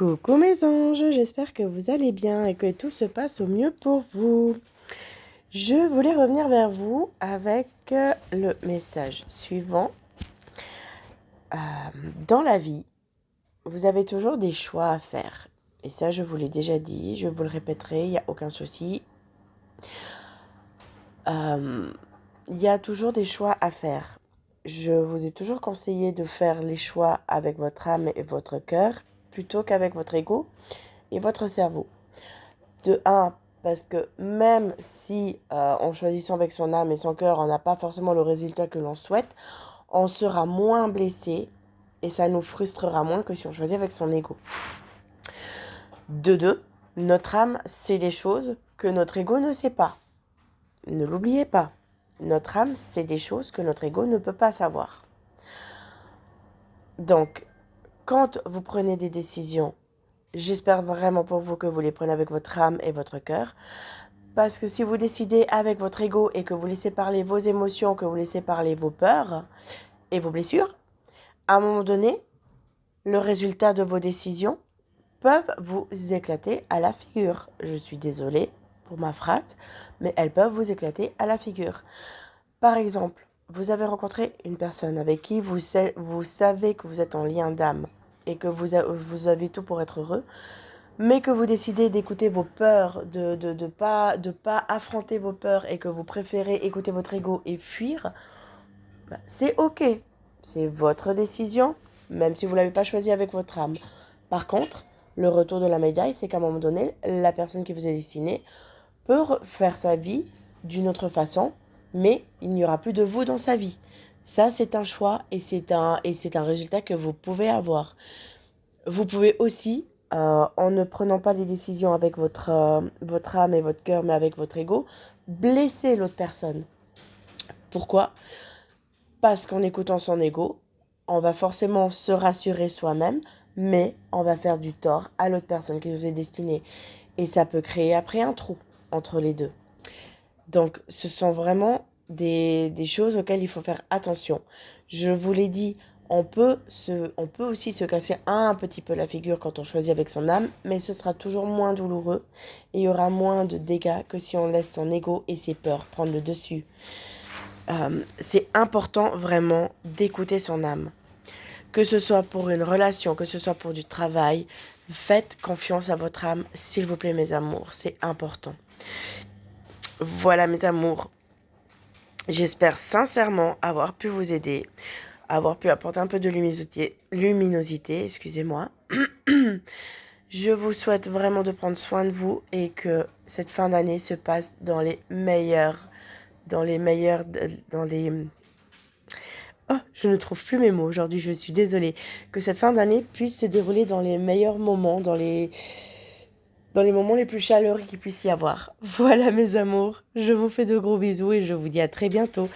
Coucou mes anges, j'espère que vous allez bien et que tout se passe au mieux pour vous. Je voulais revenir vers vous avec le message suivant. Dans la vie, vous avez toujours des choix à faire. Et ça, je vous l'ai déjà dit, je vous le répéterai, il n'y a aucun souci. Il y a toujours des choix à faire. Je vous ai toujours conseillé de faire les choix avec votre âme et votre cœur plutôt qu'avec votre ego et votre cerveau. De un, parce que même si en choisissant avec son âme et son cœur, on n'a pas forcément le résultat que l'on souhaite, on sera moins blessé et ça nous frustrera moins que si on choisit avec son ego. De deux, notre âme sait des choses que notre ego ne sait pas. Ne l'oubliez pas. Notre âme sait des choses que notre ego ne peut pas savoir. Donc, quand vous prenez des décisions, j'espère vraiment pour vous que vous les prenez avec votre âme et votre cœur. Parce que si vous décidez avec votre ego et que vous laissez parler vos émotions, que vous laissez parler vos peurs et vos blessures, à un moment donné, le résultat de vos décisions peuvent vous éclater à la figure. Je suis désolée pour ma phrase, mais elles peuvent vous éclater à la figure. Par exemple, vous avez rencontré une personne avec qui vous savez que vous êtes en lien d'âme et que vous avez tout pour être heureux, mais que vous décidez d'écouter vos peurs, de pas affronter vos peurs et que vous préférez écouter votre ego et fuir, c'est ok. C'est votre décision, même si vous ne l'avez pas choisi avec votre âme. Par contre, le retour de la médaille, c'est qu'à un moment donné, la personne qui vous est destinée peut faire sa vie d'une autre façon, mais il n'y aura plus de vous dans sa vie. Ça, c'est un choix et c'est un résultat que vous pouvez avoir. Vous pouvez aussi, en ne prenant pas des décisions avec votre âme et votre cœur, mais avec votre ego, blesser l'autre personne. Pourquoi ? Parce qu'en écoutant son ego, on va forcément se rassurer soi-même, mais on va faire du tort à l'autre personne qui nous est destinée. Et ça peut créer après un trou entre les deux. Donc, ce sont vraiment des choses auxquelles il faut faire attention. Je vous l'ai dit, on peut aussi se casser un petit peu la figure quand on choisit avec son âme, mais ce sera toujours moins douloureux et il y aura moins de dégâts que si on laisse son ego et ses peurs prendre le dessus. C'est important vraiment d'écouter son âme. Que ce soit pour une relation, que ce soit pour du travail, faites confiance à votre âme, s'il vous plaît mes amours, c'est important. Voilà mes amours, j'espère sincèrement avoir pu vous aider, avoir pu apporter un peu de luminosité, excusez-moi. Je vous souhaite vraiment de prendre soin de vous et que cette fin d'année se passe dans les meilleurs... Oh, je ne trouve plus mes mots aujourd'hui, je suis désolée. Que cette fin d'année puisse se dérouler dans les meilleurs moments, dans les moments les plus chaleureux qu'il puisse y avoir. Voilà mes amours, je vous fais de gros bisous et je vous dis à très bientôt